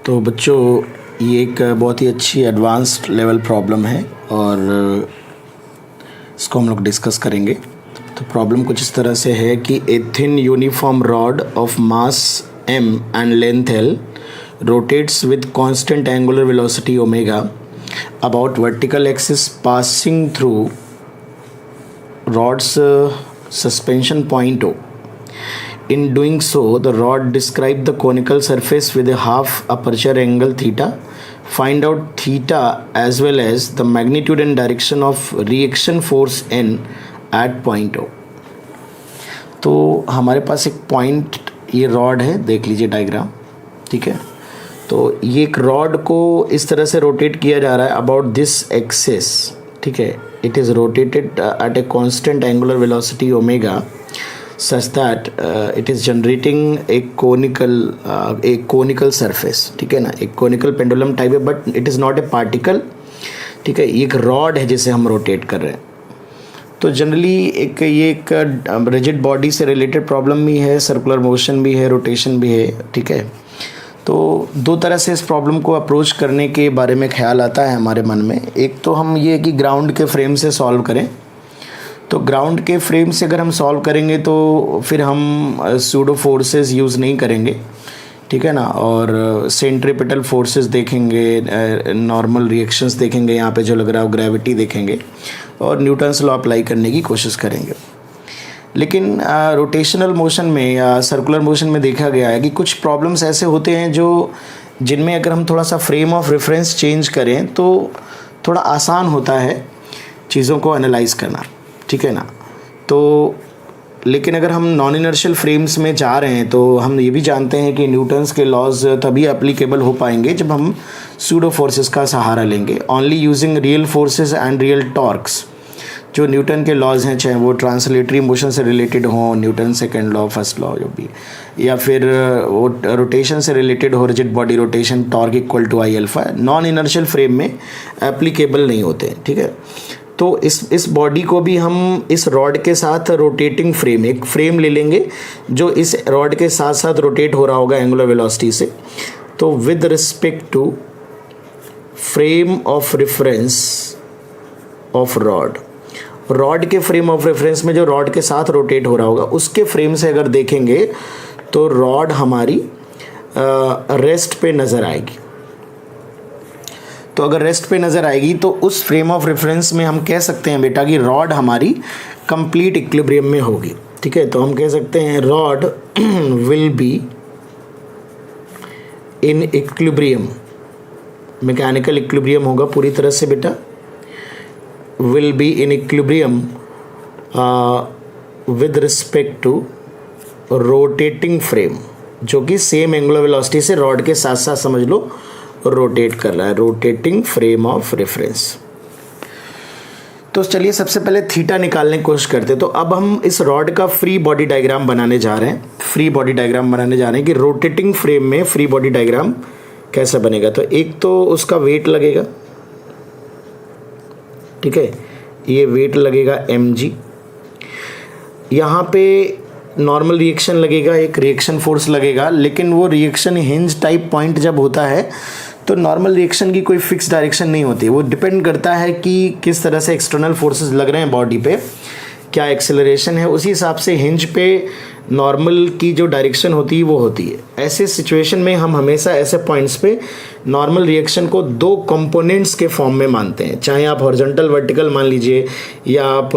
तो बच्चों ये एक बहुत ही अच्छी एडवांस्ड लेवल प्रॉब्लम है और इसको हम लोग डिस्कस करेंगे। तो प्रॉब्लम कुछ इस तरह से है कि a thin uniform rod of mass m and length l rotates with constant angular velocity omega about vertical axis passing through rod's suspension point O. In doing so, the rod describe the conical surface with a half aperture angle theta. Find out theta as well as the magnitude and direction of reaction force N at point O. तो हमारे पास एक point ये rod है, देख लीजिए diagram, ठीक है। तो ये एक रॉड को इस तरह से रोटेट किया जा रहा है अबाउट दिस एक्सिस, ठीक है। It is rotated eight a constant angular velocity omega such that it is generating a conical surface, ठीक है ना। एक कोनिकल पेंडुलम टाइप है but it is not a particle, ठीक है। एक रॉड है जिसे हम रोटेट कर रहे हैं। तो जनरली ये एक रिजिड बॉडी से रिलेटेड प्रॉब्लम भी है, सर्कुलर मोशन भी है, रोटेशन भी है, ठीक है। तो दो तरह से इस प्रॉब्लम को अप्रोच करने के बारे में ख्याल आता है हमारे मन में। एक तो हम ये कि ग्राउंड के फ्रेम से सॉल्व करें। तो ग्राउंड के फ्रेम से अगर हम सॉल्व करेंगे तो फिर हम सूडो फोर्सेस यूज़ नहीं करेंगे, ठीक है ना। और सेंट्रीपिटल फोर्सेस देखेंगे, नॉर्मल रिएक्शंस देखेंगे, यहाँ पे जो लग रहा है ग्रेविटी देखेंगे और न्यूटन्स लॉ अप्लाई करने की कोशिश करेंगे। लेकिन रोटेशनल मोशन में या सर्कुलर मोशन में देखा गया है कि कुछ प्रॉब्लम्स ऐसे होते हैं जिनमें अगर हम थोड़ा सा फ्रेम ऑफ रेफरेंस चेंज करें तो थोड़ा आसान होता है चीज़ों को एनालाइज करना, ठीक है ना। तो लेकिन अगर हम नॉन इनर्शियल फ्रेम्स में जा रहे हैं तो हम ये भी जानते हैं कि न्यूटन्स के लॉज तभी एप्लीकेबल हो पाएंगे जब हम सूडो फोर्सेस का सहारा लेंगे। Only using real forces and real torques, जो न्यूटन के लॉज हैं, चाहे वो ट्रांसलेटरी मोशन से रिलेटेड हो, Newton second law, first law जो भी, या फिर वो रोटेशन से रिलेटेड हो, rigid body rotation, torque equal to I alpha, non inertial frame में एप्लीकेबल नहीं होते, ठीक है। तो इस बॉडी को भी हम इस रॉड के साथ रोटेटिंग फ्रेम, एक फ्रेम ले लेंगे जो इस रॉड के साथ साथ रोटेट हो रहा होगा एंगुलर वेलोसिटी से। तो with respect to frame of reference of rod के फ्रेम ऑफ रेफरेंस में जो रॉड के साथ रोटेट हो रहा होगा उसके फ्रेम से अगर देखेंगे तो रॉड हमारी रेस्ट पे नज़र आएगी। तो अगर रेस्ट पे नज़र आएगी तो उस फ्रेम ऑफ रेफरेंस में हम कह सकते हैं बेटा कि रॉड हमारी कंप्लीट इक्विलिब्रियम में होगी, ठीक है। तो हम कह सकते हैं rod will be in equilibrium, mechanical equilibrium होगा पूरी तरह से बेटा, will be in equilibrium with respect to rotating frame, जो कि सेम एंगुलर वेलोसिटी से रॉड के साथ साथ समझ लो रोटेट कर रहा है, रोटेटिंग फ्रेम ऑफ रेफरेंस। तो चलिए सबसे पहले थीटा निकालने की कोशिश करते हैं। तो अब हम इस रॉड का फ्री बॉडी डायग्राम बनाने जा रहे हैं, कि रोटेटिंग फ्रेम में फ्री बॉडी डायग्राम कैसा बनेगा। तो एक तो उसका वेट लगेगा, ठीक है, ये वेट लगेगा mg। यहाँ पे नॉर्मल रिएक्शन लगेगा, एक रिएक्शन फोर्स लगेगा, लेकिन वो रिएक्शन हिंज टाइप पॉइंट जब होता है तो नॉर्मल रिएक्शन की कोई फिक्स डायरेक्शन नहीं होती। वो डिपेंड करता है कि किस तरह से एक्सटर्नल फोर्सेस लग रहे हैं बॉडी पे, क्या एक्सेलरेशन है, उसी हिसाब से हिंज पे नॉर्मल की जो डायरेक्शन होती है वो होती है। ऐसे सिचुएशन में हम हमेशा ऐसे पॉइंट्स पे नॉर्मल रिएक्शन को दो कंपोनेंट्स के फॉर्म में मानते हैं, चाहे आप हॉरिजॉन्टल वर्टिकल मान लीजिए या आप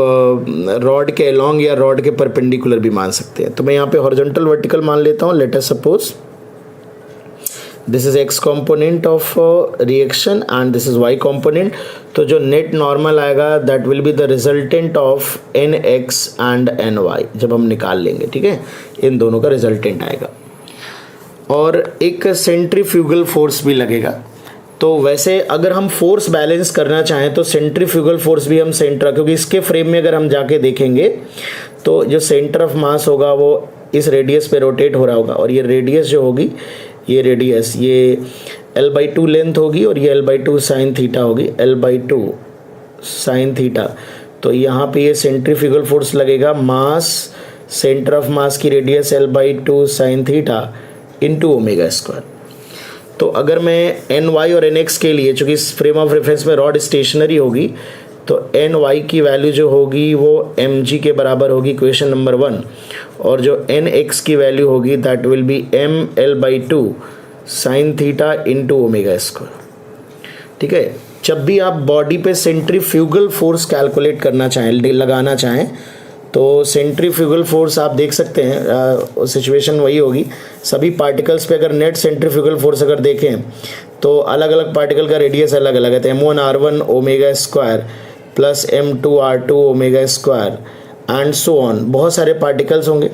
रॉड के अलोंग या रॉड के परपेंडिकुलर भी मान सकते हैं। तो मैं यहाँ पे हॉरिजॉन्टल वर्टिकल मान लेता हूँ। Let us suppose this is x component of reaction and this is y component. तो जो नेट नॉर्मल आएगा that will be the resultant of nx and ny जब हम निकाल लेंगे, ठीक है, इन दोनों का रिजल्टेंट आएगा। और एक सेंट्रीफ्यूगल फोर्स भी लगेगा। तो वैसे अगर हम फोर्स बैलेंस करना चाहें तो सेंट्रीफ्यूगल फोर्स भी हम क्योंकि इसके फ्रेम में अगर हम जाके देखेंगे तो जो सेंटर ऑफ मास होगा वो इस रेडियस पे रोटेट हो रहा होगा, और ये रेडियस जो होगी, ये रेडियस ये l/2 लेंथ होगी और ये l/2 साइन थीटा होगी, l/2 साइन थीटा। तो यहाँ पे ये सेंट्रीफ्यूगल फोर्स लगेगा, मास सेंटर ऑफ मास की radius l/2 sine theta into omega square. तो अगर मैं एन वाई और एन एक्स के लिए, चूँकि इस फ्रेम ऑफ रेफरेंस में रॉड स्टेशनरी होगी, तो एन वाई की वैल्यू जो होगी वो एम जी के बराबर होगी, इक्वेशन नंबर 1, और जो एन एक्स की वैल्यू होगी that will be M L by 2 sine theta into omega square. ठीक है, जब भी आप बॉडी पे सेंट्रीफ्यूगल फोर्स कैलकुलेट करना चाहें, लगाना चाहें, तो सेंट्रीफ्यूगल फोर्स आप देख सकते हैं, सिचुएशन वही होगी। सभी पार्टिकल्स पे अगर नेट सेंट्रीफ्यूगल फोर्स अगर देखें तो अलग अलग पार्टिकल का रेडियस अलग अलग है, तो m1r1 omega square plus m2r2 omega square and so on, बहुत सारे पार्टिकल्स होंगे।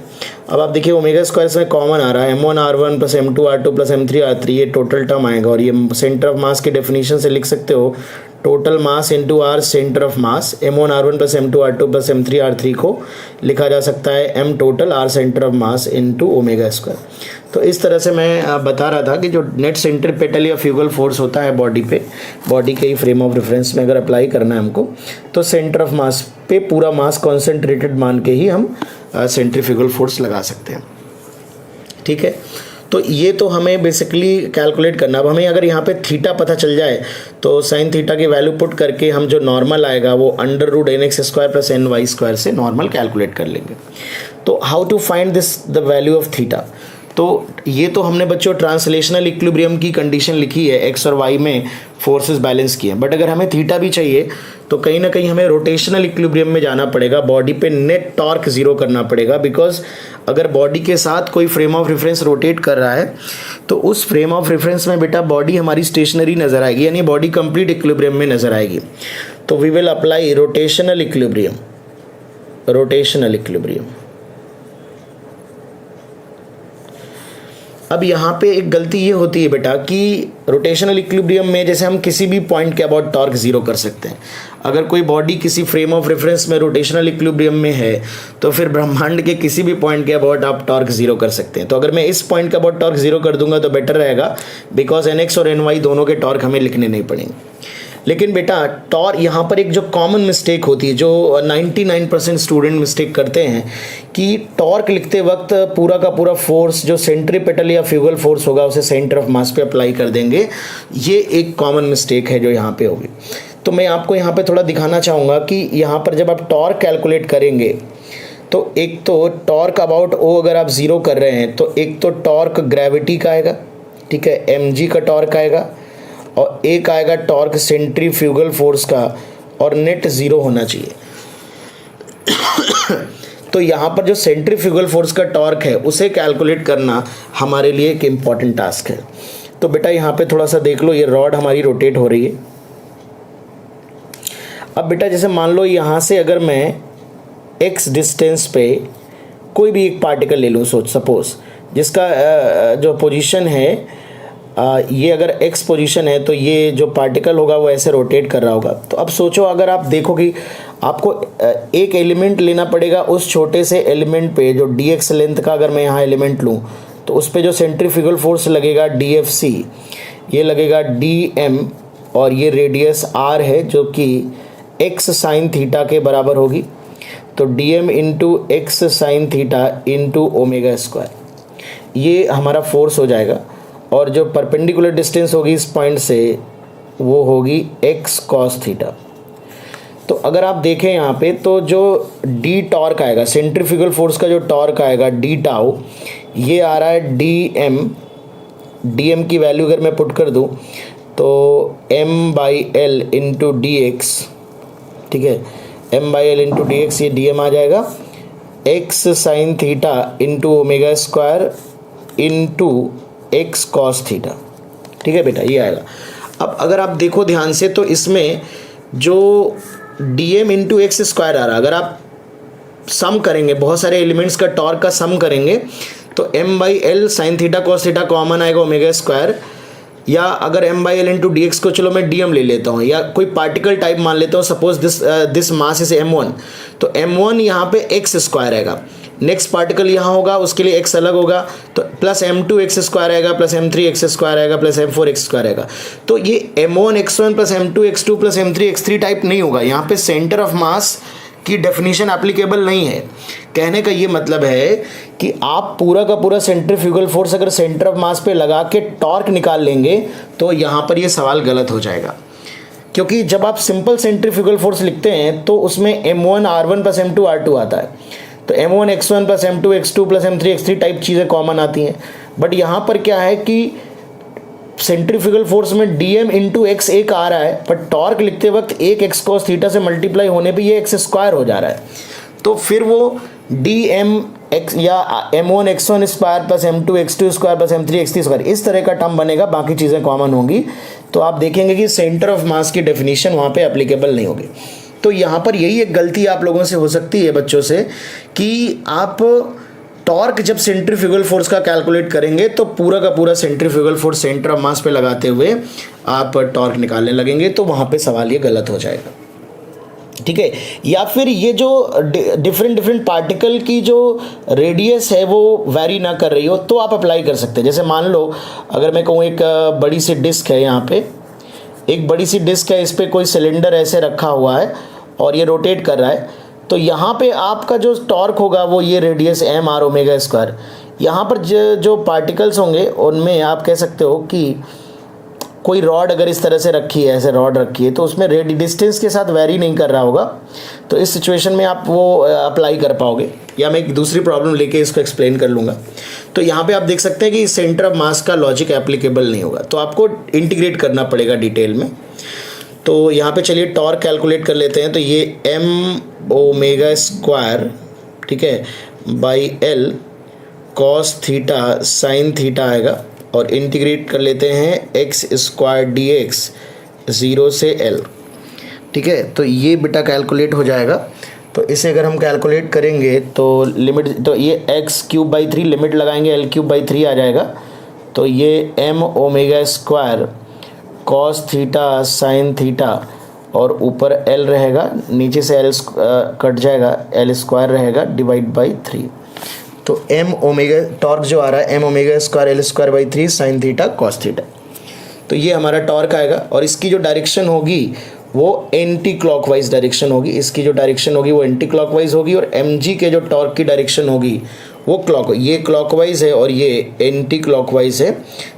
अब आप देखिए ओमेगा स्क्वायर में कॉमन आ रहा है, m1r1 plus m2r2 plus m3r3, ये टोटल टर्म आएगा, और ये सेंटर ऑफ मास की डेफिनेशन से लिख सकते हो total mass into R centre of mass. m1r1 plus m2r2 plus m3r3 को लिखा जा सकता है m total R centre of mass into omega square. तो इस तरह से मैं बता रहा था कि जो नेट सेंट्रीपेटल या फ्यूगल फोर्स होता है बॉडी पे, बॉडी के ही फ्रेम ऑफ रेफरेंस में अगर अप्लाई करना है हमको, तो सेंटर ऑफ मास पे पूरा मास कॉन्सेंट्रेटेड मान के ही हम सेंट्रीफ्यूगल फोर्स लगा सकते हैं। ठीक है, तो ये तो हमें बेसिकली कैलकुलेट करना। अब हमें अगर यहाँ पे थीटा पता चल जाए तो साइन थीटा की वैल्यू पुट करके हम जो नॉर्मल आएगा वो under root N X square plus N Y square से नॉर्मल कैलकुलेट कर लेंगे। तो how to find this the value of theta, तो ये तो हमने बच्चों ट्रांसलेशनल इक्विलिब्रियम की कंडीशन लिखी है, एक्स और वाई में फोर्सेस बैलेंस किए हैं, बट अगर हमें थीटा भी चाहिए तो कहीं ना कहीं हमें रोटेशनल इक्विलिब्रियम में जाना पड़ेगा, बॉडी पे नेट टॉर्क जीरो करना पड़ेगा, बिकॉज अगर बॉडी के साथ कोई फ्रेम ऑफ रेफरेंस रोटेट कर रहा है तो उस फ्रेम ऑफ रेफरेंस में बेटा बॉडी हमारी स्टेशनरी नज़र आएगी, यानी बॉडी कंप्लीट इक्विलिब्रियम में नज़र आएगी। तो we will apply rotational equilibrium, rotational equilibrium. अब यहाँ पे एक गलती ये होती है बेटा कि रोटेशनल इक्विलिब्रियम में जैसे हम किसी भी पॉइंट के अबाउट टॉर्क जीरो कर सकते हैं। अगर कोई बॉडी किसी फ्रेम ऑफ रेफरेंस में रोटेशनल इक्विलिब्रियम में है तो फिर ब्रह्मांड के किसी भी पॉइंट के अबाउट आप टॉर्क जीरो कर सकते हैं। तो अगर मैं इस पॉइंट के अबाउट टॉर्क जीरो कर दूंगा तो बेटर रहेगा, बिकॉज एन एक्स और एन वाई दोनों के टॉर्क हमें लिखने नहीं पड़ेंगे। लेकिन बेटा टॉर्क यहाँ पर एक जो कॉमन मिस्टेक होती है, जो 99% स्टूडेंट मिस्टेक करते हैं कि टॉर्क लिखते वक्त पूरा का पूरा फोर्स जो सेंट्रीपेटल या फ्यूगल फोर्स होगा उसे सेंटर ऑफ मास पे अप्लाई कर देंगे। ये एक कॉमन मिस्टेक है जो यहाँ पे होगी। तो मैं आपको यहाँ पे थोड़ा दिखाना चाहूँगा कि यहाँ पर जब आप टॉर्क कैलकुलेट करेंगे तो एक तो टॉर्क अबाउट ओ अगर आप ज़ीरो कर रहे हैं तो एक तो टॉर्क ग्रेविटी का आएगा, ठीक है, mg का टॉर्क आएगा, और एक आएगा टॉर्क सेंट्रीफ्यूगल फोर्स का, और नेट ज़ीरो होना चाहिए। तो यहाँ पर जो सेंट्रीफ्यूगल फोर्स का टॉर्क है उसे कैलकुलेट करना हमारे लिए एक इम्पॉर्टेंट टास्क है। तो बेटा यहाँ पे थोड़ा सा देख लो, ये रॉड हमारी रोटेट हो रही है। अब बेटा जैसे मान लो यहाँ से अगर मैं x डिस्टेंस पे कोई भी एक पार्टिकल ले लूँ, सपोज जिसका जो पोजीशन है ये अगर x पोजीशन है तो ये जो पार्टिकल होगा वो ऐसे रोटेट कर रहा होगा। तो अब सोचो अगर आप देखो कि आपको एक एलिमेंट लेना पड़ेगा, उस छोटे से एलिमेंट पे जो dx लेंथ का अगर मैं यहाँ एलिमेंट लूँ तो उस पे जो सेंट्रीफ्यूगल फोर्स लगेगा dFc, ये लगेगा dm, और ये रेडियस r है जो कि x साइन थीटा के बराबर होगी। तो dm into x sign theta into omega square, ये हमारा फोर्स हो जाएगा। और जो परपेंडिकुलर डिस्टेंस होगी इस पॉइंट से वो होगी x cos थीटा। तो अगर आप देखें यहाँ पे तो जो d टॉर्क आएगा, सेंट्रीफ्यूगल फोर्स का जो टॉर्क आएगा d टाउ, ये आ रहा है dm की वैल्यू अगर मैं पुट कर दूँ तो m/l इंटू डी एक्स, ठीक है, m/l इंटू डी एक्स, ये dm आ जाएगा x sign theta into omega square into x cos theta, ठीक है बेटा, ये आएगा। अब अगर आप देखो ध्यान से तो इसमें जो dm इंटू एक्स स्क्वायर आ रहा है, अगर आप सम करेंगे बहुत सारे एलिमेंट्स का टॉर्क का सम करेंगे तो m/l sine theta cos theta common आएगा ओमेगा स्क्वायर, या अगर m/l इंटू डी एक्स को चलो मैं dm ले लेता हूँ, या कोई पार्टिकल टाइप मान लेता हूँ, suppose this mass is m1, तो m1 यहाँ पे x स्क्वायर आएगा। नेक्स्ट पार्टिकल यहाँ होगा उसके लिए x अलग होगा, तो प्लस m2 x स्क्वायर आएगा, प्लस m3 x स्क्वायर आएगा, प्लस m4 x स्क्वायर आएगा। तो ये m1 x1 plus m2 x2 plus m3 x3 type नहीं होगा, यहाँ पे सेंटर ऑफ मास की डेफिनेशन एप्लीकेबल नहीं है। कहने का ये मतलब है कि आप पूरा का पूरा सेंट्रीफ्यूगल फोर्स अगर सेंटर ऑफ मास पे लगा के टॉर्क निकाल लेंगे तो यहाँ पर ये सवाल गलत हो जाएगा, क्योंकि जब आप सिंपल सेंट्रीफ्यूगल फोर्स लिखते हैं तो उसमें m1 r1 plus m2 r2 आता है, तो m1 x1 plus m2 x2 plus m3 x3 type चीज़ें कॉमन आती हैं। बट यहाँ पर क्या है कि सेंट्रीफ्यूगल फोर्स में dm इंटू एक्स एक आ रहा है, पर टॉर्क लिखते वक्त एक एक्स कॉस थीटा से मल्टीप्लाई होने पे ये एक्स स्क्वायर हो जा रहा है, तो फिर वो dm x या m1 x1 square plus m2 x2 square plus m3 x3 square इस तरह का टर्म बनेगा, बाकी चीज़ें कॉमन होंगी। तो आप देखेंगे कि सेंटर ऑफ मास की डेफिनेशन वहाँ पे एप्लीकेबल नहीं होगी। तो यहाँ पर यही एक गलती आप लोगों से हो सकती है बच्चों से, कि आप टॉर्क जब सेंट्रीफ्यूगल फोर्स का कैलकुलेट करेंगे तो पूरा का पूरा सेंट्रीफ्यूगल फोर्स सेंटर ऑफ मास पे लगाते हुए आप टॉर्क निकालने लगेंगे, तो वहाँ पे सवाल ये गलत हो जाएगा। ठीक है, या फिर ये जो डिफरेंट पार्टिकल की जो रेडियस है वो वैरी ना कर रही हो तो आप अप्लाई कर सकते हैं। जैसे मान लो अगर मैं कहूँ एक बड़ी सी डिस्क है, यहाँ पे एक बड़ी सी डिस्क है, इस पर कोई सिलेंडर ऐसे रखा हुआ है और ये रोटेट कर रहा है, तो यहाँ पे आपका जो टॉर्क होगा वो ये radius m r omega square. यहाँ पर जो पार्टिकल्स होंगे उनमें आप कह सकते हो कि कोई रॉड अगर इस तरह से रखी है, ऐसे रॉड रखी है, तो उसमें डिस्टेंस के साथ वेरी नहीं कर रहा होगा, तो इस सिचुएशन में आप वो अप्लाई कर पाओगे। या मैं एक दूसरी प्रॉब्लम लेके इसको एक्सप्लेन कर लूँगा। तो यहाँ पे आप देख सकते हैं कि सेंटर ऑफ मास का लॉजिक एप्लीकेबल नहीं होगा, तो आपको इंटीग्रेट करना पड़ेगा डिटेल में। तो यहाँ पे चलिए टॉर्क कैलकुलेट कर लेते हैं। तो ये m ओमेगा स्क्वायर, ठीक है, by l cos theta sine theta आएगा, और इंटीग्रेट कर लेते हैं एक्स स्क्वायर डी एक्स 0 से l। ठीक है, तो ये बेटा कैलकुलेट हो जाएगा। तो इसे अगर हम कैलकुलेट करेंगे तो लिमिट, तो ये एक्स क्यूब बाई 3 लिमिट लगाएंगे l क्यूब बाई 3 आ जाएगा। तो ये m omega square cos theta sine theta और ऊपर l रहेगा, नीचे से l कट जाएगा, l स्क्वायर रहेगा डिवाइड बाई 3। तो m ओमेगा टॉर्क जो आ रहा है m omega square l square by 3 sine theta cos theta. तो ये हमारा टॉर्क आएगा, और इसकी जो डायरेक्शन होगी वो एंटी क्लॉकवाइज डायरेक्शन होगी। इसकी जो डायरेक्शन होगी वो एंटी क्लॉकवाइज होगी, और mg के जो टॉर्क की डायरेक्शन होगी वो ये क्लॉकवाइज है और ये एंटी क्लॉकवाइज है।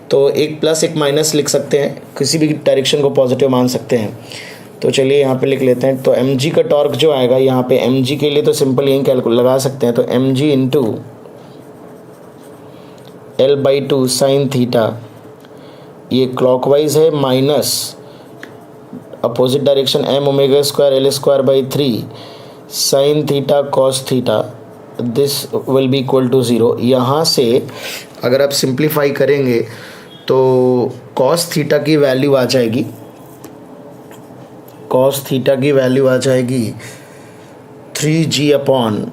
तो एक प्लस एक माइनस लिख सकते हैं, किसी भी डायरेक्शन को पॉजिटिव मान सकते हैं। तो चलिए यहाँ पे लिख लेते हैं। तो mg का टॉर्क जो आएगा यहाँ पे, mg के लिए तो सिंपल यही कैलकुलेट लगा सकते हैं। तो mg into l/2 sine theta, ये क्लॉकवाइज है, minus opposite direction m omega square l square by 3 sine theta cos theta, this will be equal to 0। यहाँ से अगर आप सिंप्लीफाई करेंगे तो कॉस थीटा की वैल्यू आ जाएगी, कॉस थीटा की वैल्यू आ जाएगी 3g upon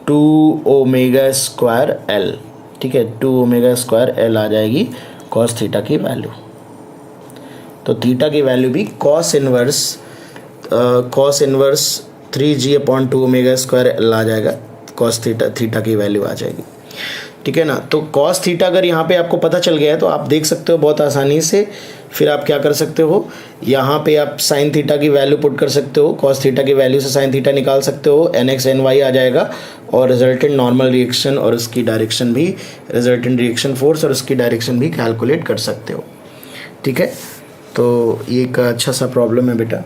2 omega square l। ठीक है, 2 ओमेगा स्क्वायर l आ जाएगी कॉस थीटा की वैल्यू। तो थीटा की वैल्यू भी cos inverse 3g upon 2 omega square l आ जाएगा, कॉस थीटा की वैल्यू आ जाएगी। ठीक है ना। तो कॉस थीटा अगर यहाँ पे आपको पता चल गया है तो आप देख सकते हो बहुत आसानी से। फिर आप क्या कर सकते हो, यहाँ पे आप साइन थीटा की वैल्यू पुट कर सकते हो, कॉस थीटा की वैल्यू से साइन थीटा निकाल सकते हो, nx ny आ जाएगा, और रिजल्टेंट नॉर्मल रिएक्शन और उसकी डायरेक्शन भी, रिजल्टेंट रिएक्शन फोर्स और उसकी डायरेक्शन भी कैलकुलेट कर सकते हो। ठीक है, तो ये एक अच्छा सा प्रॉब्लम है बेटा।